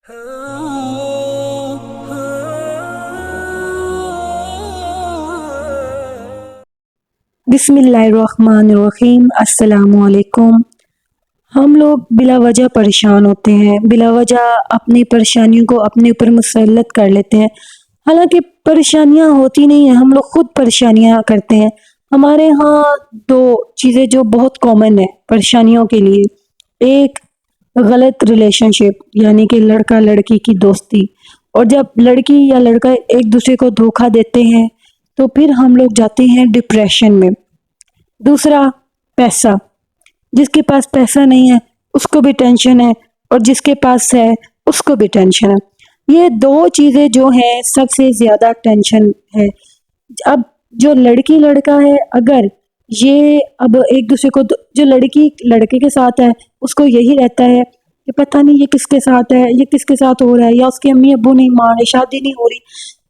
बिस्मिल्लाहिर्रहमानिर्रहीम। अस्सलाम वालेकुम। हम लोग बिला वजह परेशान होते हैं, बिला वजह अपनी परेशानियों को अपने ऊपर मुसल्लत कर लेते हैं। हालांकि परेशानियां होती नहीं हैं, हम लोग खुद परेशानियां करते हैं। हमारे यहाँ दो चीज़ें जो बहुत कॉमन है परेशानियों के लिए, एक गलत रिलेशनशिप यानी कि लड़का लड़की की दोस्ती, और जब लड़की या लड़का एक दूसरे को धोखा देते हैं तो फिर हम लोग जाते हैं डिप्रेशन में। दूसरा, पैसा। जिसके पास पैसा नहीं है उसको भी टेंशन है, और जिसके पास है उसको भी टेंशन है। ये दो चीज़ें जो हैं सबसे ज़्यादा टेंशन है। अब जो लड़की लड़का है, अगर ये अब एक दूसरे को, जो लड़की लड़के के साथ है उसको यही रहता है कि पता नहीं ये किसके साथ है, ये किसके साथ हो रहा है, या उसके अम्मी अब्बू नहीं मान रहे, शादी नहीं हो रही।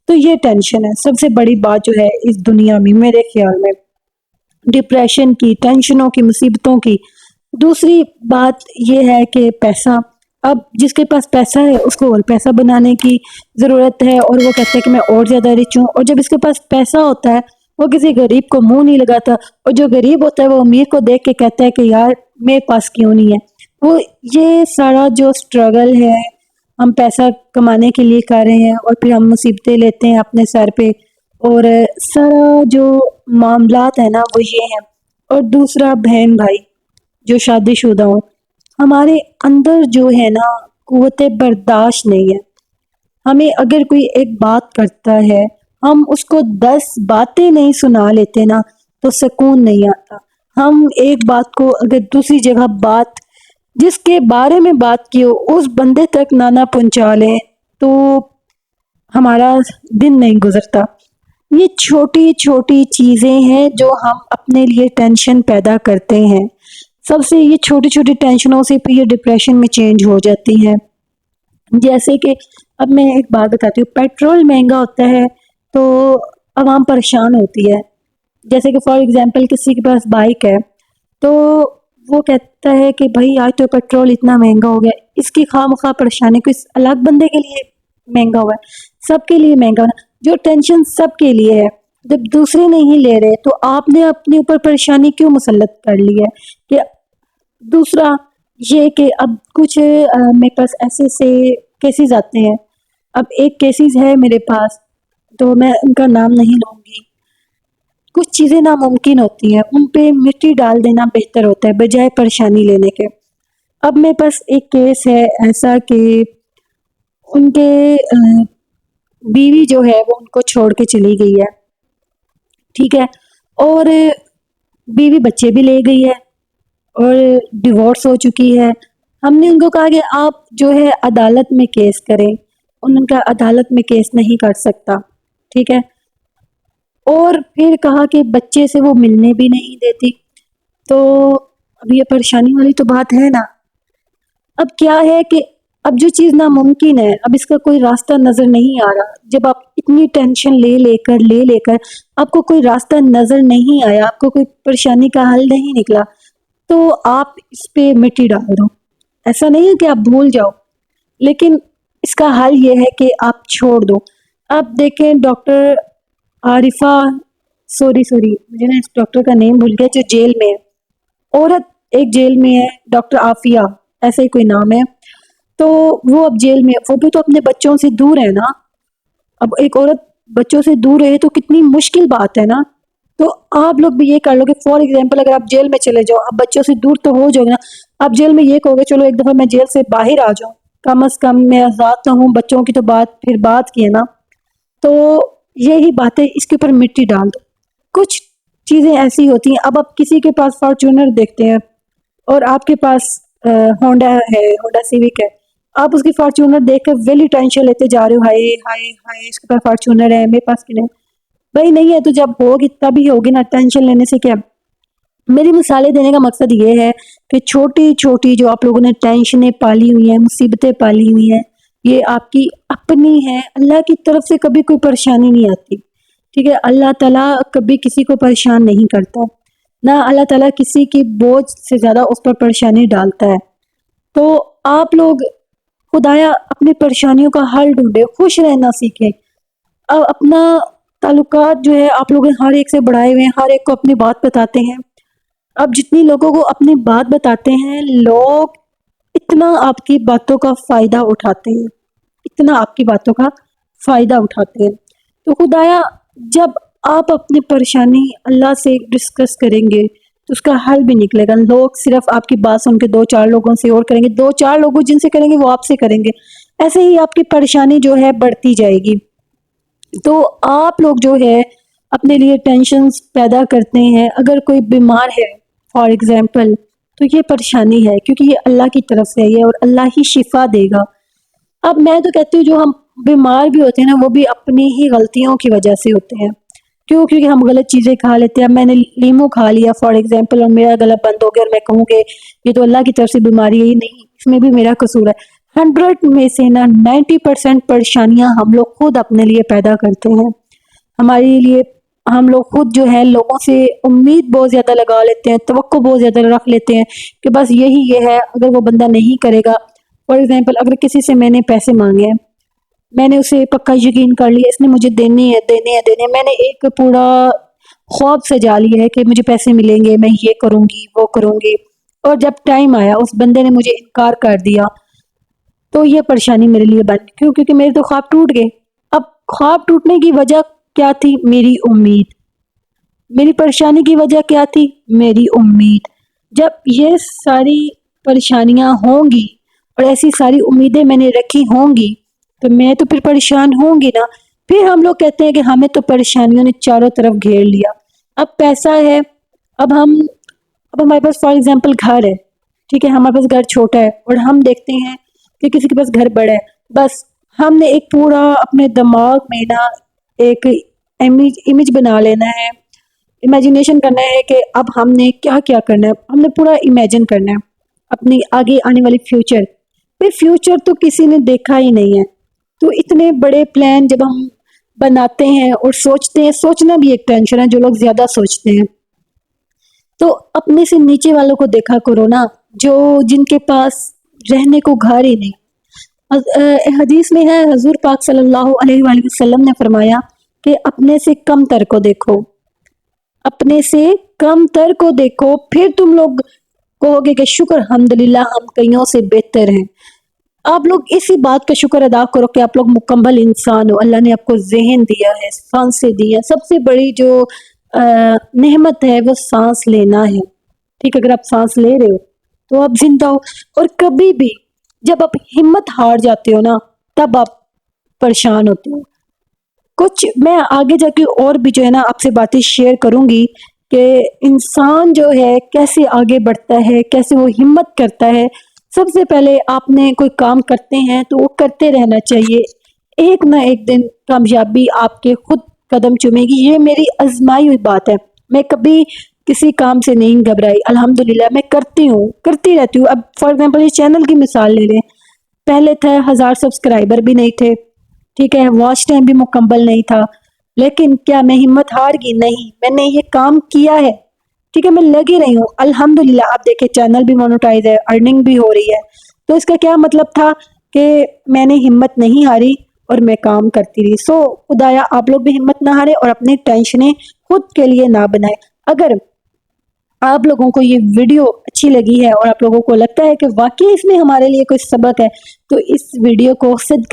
तो ये टेंशन है सबसे बड़ी बात जो है इस दुनिया में, मेरे ख्याल में, डिप्रेशन की, टेंशनों की, मुसीबतों की। दूसरी बात ये है कि पैसा। अब जिसके पास पैसा है उसको और पैसा बनाने की ज़रूरत है, और वो कहता है कि मैं और ज़्यादा रिच हूँ। और जब इसके पास पैसा होता है वो किसी गरीब को मुंह नहीं लगाता, और जो गरीब होता है वो अमीर को देख के कहता है कि यार मेरे पास क्यों नहीं है। वो ये सारा जो स्ट्रगल है हम पैसा कमाने के लिए कर रहे हैं, और फिर हम मुसीबतें लेते हैं अपने सर पे, और सारा जो मामलात है ना वो ये है। और दूसरा, बहन भाई जो शादीशुदा हो, हमारे अंदर जो है ना कुव्वत बर्दाश्त नहीं है। हमें अगर कोई एक बात करता है, हम उसको 10 बातें नहीं सुना लेते ना तो सुकून नहीं आता। हम एक बात को अगर दूसरी जगह बात, जिसके बारे में बात की हो, उस बंदे तक ना पहुंचा लें तो हमारा दिन नहीं गुजरता। ये छोटी छोटी चीज़ें हैं जो हम अपने लिए टेंशन पैदा करते हैं। सबसे ये छोटी छोटी टेंशनों से फिर ये डिप्रेशन में चेंज हो जाती हैं। जैसे कि अब मैं एक बात बताती हूँ, पेट्रोल महंगा होता है तो आवाम परेशान होती है। जैसे कि फॉर एग्जांपल किसी के पास बाइक है तो वो कहता है कि भाई आज तो पेट्रोल इतना महंगा हो गया, इसकी खामखा परेशानी किस अलग बंदे के लिए महंगा हुआ है, सबके लिए महंगा होना। जो टेंशन सबके लिए है, जब दूसरे नहीं ले रहे तो आपने अपने ऊपर परेशानी क्यों मुसल्लत कर ली है। कि दूसरा ये कि अब कुछ मेरे पास ऐसे ऐसे केसेस आते हैं। अब एक केसेस है मेरे पास, तो मैं उनका नाम नहीं लूँगी। कुछ चीज़ें नामुमकिन होती हैं, उन पे मिट्टी डाल देना बेहतर होता है बजाय परेशानी लेने के। अब मेरे पास एक केस है ऐसा कि उनके बीवी जो है वो उनको छोड़ के चली गई है, ठीक है, और बीवी बच्चे भी ले गई है और डिवोर्स हो चुकी है। हमने उनको कहा कि आप जो है अदालत में केस करें, उनका अदालत में केस नहीं कर सकता, ठीक है। और फिर कहा कि बच्चे से वो मिलने भी नहीं देती। तो अब ये परेशानी वाली तो बात है ना। अब क्या है कि अब जो चीज़ नामुमकिन है, अब इसका कोई रास्ता नज़र नहीं आ रहा। जब आप इतनी टेंशन ले लेकर आपको कोई रास्ता नज़र नहीं आया, आपको कोई परेशानी का हल नहीं निकला, तो आप इस पे मिट्टी डाल दो। ऐसा नहीं है कि आप भूल जाओ, लेकिन इसका हल ये है कि आप छोड़ दो। आप देखें डॉक्टर आरिफा, सॉरी मुझे ना इस डॉक्टर का नेम भूल गया, जो जेल में है, औरत एक जेल में है, डॉक्टर आफिया ऐसा ही कोई नाम है। तो वो अब जेल में है, वो भी तो अपने बच्चों से दूर है ना। अब एक औरत बच्चों से दूर रहे तो कितनी मुश्किल बात है ना। तो आप लोग भी ये कर लो कि फॉर एग्जाम्पल अगर आप जेल में चले जाओ, अब बच्चों से दूर तो हो जाओगे ना। आप जेल में ये कहोगे चलो एक दफ़ा मैं जेल से बाहर आ जाऊँ, कम अज़ कम मैं आज़ाद तो हूँ, बच्चों की तो बात फिर बात की है ना। तो यही बातें, इसके ऊपर मिट्टी डाल दो। कुछ चीज़ें ऐसी होती हैं, अब आप किसी के पास फॉर्च्यूनर देखते हैं और आपके पास होंडा है, होंडा सिविक है, आप उसकी फॉर्च्यूनर देख कर वेली टेंशन लेते जा रहे हो, हाय हाय हाय इसके पास फॉर्च्यूनर है, मेरे पास क्यों नहीं। भाई नहीं है तो जब होगी तभी होगी ना, टेंशन लेने से क्या। मेरी मिसालें देने का मकसद ये है कि छोटी छोटी जो आप लोगों ने टेंशनें पाली हुई हैं, मुसीबतें पाली हुई हैं, ये आपकी अपनी है। अल्लाह की तरफ से कभी कोई परेशानी नहीं आती, ठीक है। अल्लाह ताला कभी किसी को परेशान नहीं करता, ना अल्लाह ताला किसी की बोझ से ज़्यादा उस पर परेशानी डालता है। तो आप लोग खुदाया अपनी परेशानियों का हल ढूंढे, खुश रहना सीखे। अब अपना ताल्लुकात जो है आप लोग हर एक से बढ़ाए हुए हैं, हर एक को अपनी बात बताते हैं। अब जितनी लोगों को अपनी बात बताते हैं, लोग इतना आपकी बातों का फ़ायदा उठाते हैं, इतना आपकी बातों का फ़ायदा उठाते हैं। तो खुदाया जब आप अपनी परेशानी अल्लाह से डिस्कस करेंगे तो उसका हल भी निकलेगा। लोग सिर्फ आपकी बात सुन के 2-4 लोगों से और करेंगे, 2-4 लोगों जिनसे करेंगे वो आपसे करेंगे। ऐसे ही आपकी परेशानी जो है बढ़ती जाएगी। तो आप लोग जो है अपने लिए टेंशन्स पैदा करते हैं। अगर कोई बीमार है फॉर एग्जांपल, तो ये परेशानी है क्योंकि ये अल्लाह की तरफ से है ये, और अल्लाह ही शिफा देगा। अब मैं तो कहती हूँ जो हम बीमार भी होते हैं ना, वो भी अपनी ही गलतियों की वजह से होते हैं। क्यों? क्योंकि हम गलत चीज़ें खा लेते हैं। अब मैंने लीमू खा लिया फॉर एग्जांपल और मेरा गला बंद हो गया, और मैं कहूँ कि ये तो अल्लाह की तरफ से बीमारी है। ही नहीं, इसमें भी मेरा कसूर है। 100 में से ना 90% परेशानियां हम लोग खुद अपने लिए पैदा करते हैं। हमारे लिए हम लोग खुद जो है लोगों से उम्मीद बहुत ज़्यादा लगा लेते हैं, तवक्को बहुत ज़्यादा रख लेते हैं कि बस यही ये है, अगर वो बंदा नहीं करेगा। फॉर एग्जांपल अगर किसी से मैंने पैसे मांगे हैं, मैंने उसे पक्का यकीन कर लिया इसने मुझे देने हैं देने हैं देने हैं। मैंने एक पूरा ख्वाब सजा लिया है कि मुझे पैसे मिलेंगे, मैं ये करूँगी वो करूँगी, और जब टाइम आया उस बंदे ने मुझे इनकार कर दिया, तो ये परेशानी मेरे लिए बन। क्यों? क्योंकि मेरे तो ख्वाब टूट गए। अब ख्वाब टूटने की वजह क्या थी? मेरी उम्मीद। मेरी परेशानी की वजह क्या थी? मेरी उम्मीद। जब ये सारी परेशानियां होंगी और ऐसी सारी उम्मीदें मैंने रखी होंगी, तो मैं तो फिर परेशान होंगी ना। फिर हम लोग कहते हैं कि हमें तो परेशानियों ने चारों तरफ घेर लिया। अब पैसा है, अब हम अब हमारे पास फॉर एग्जांपल घर है, ठीक है, हमारे पास घर छोटा है और हम देखते हैं कि किसी के पास घर बड़ा है। बस हमने एक पूरा अपने दिमाग में ना एक इमेज इमेज बना लेना है, इमेजिनेशन करना है कि अब हमने क्या क्या करना है। हमने पूरा इमेजिन करना है अपनी आगे आने वाली फ्यूचर। फिर फ्यूचर तो किसी ने देखा ही नहीं है, तो इतने बड़े प्लान जब हम बनाते हैं और सोचते हैं, सोचना भी एक टेंशन है, जो लोग ज़्यादा सोचते हैं। तो अपने से नीचे वालों को देखा करो ना, जो जिनके पास रहने को घर ही नहीं। हदीस में है, हजूर पाक सल्लल्लाहु अलैहि वसल्लम ने फरमाया कि अपने से कम तर को देखो, अपने से कम तर को देखो, फिर तुम लोग कहोगे कि शुक्र अल्हम्दुलिल्लाह हम कईयों से बेहतर हैं। आप लोग इसी बात का शुक्र अदा करो कि आप लोग मुकम्मल इंसान हो। अल्लाह ने आपको ज़हन दिया है, सांसें दी हैं। सबसे बड़ी जो नेमत है वो सांस लेना है। ठीक, अगर आप सांस ले रहे हो तो आप जिंदा हो। और कभी भी जब आप हिम्मत हार जाते हो ना, तब आप परेशान होते हो। कुछ मैं आगे जाके और भी जो है ना आपसे बातें शेयर करूंगी कि इंसान जो है कैसे आगे बढ़ता है, कैसे वो हिम्मत करता है। सबसे पहले आपने कोई काम करते हैं तो वो करते रहना चाहिए। एक ना एक दिन कामयाबी आपके खुद कदम चूमेगी, ये मेरी आजमाई हुई बात है। मैं कभी किसी काम से नहीं घबराई, अल्हम्दुलिल्लाह मैं करती हूँ, करती रहती हूँ। अब फॉर एग्जांपल इस चैनल की मिसाल ले लें, पहले थे 1000 सब्सक्राइबर भी नहीं थे, ठीक है, वॉच टाइम भी मुकम्मल नहीं था, लेकिन क्या मैं हिम्मत हार गई? नहीं, मैंने ये काम किया है, ठीक है, मैं लगी रही हूँ। अल्हम्दुलिल्लाह आप देखें चैनल भी मोनेटाइज है, अर्निंग भी हो रही है। तो इसका क्या मतलब था कि मैंने हिम्मत नहीं हारी और मैं काम करती रही। सो खुदाया आप लोग भी हिम्मत ना हारे और अपनी टेंशनें खुद के लिए ना बनाए। अगर आप लोगों को ये वीडियो अच्छी लगी है और आप लोगों को लगता है कि वाकई इसमें हमारे लिए कोई सबक है, तो इस वीडियो को सद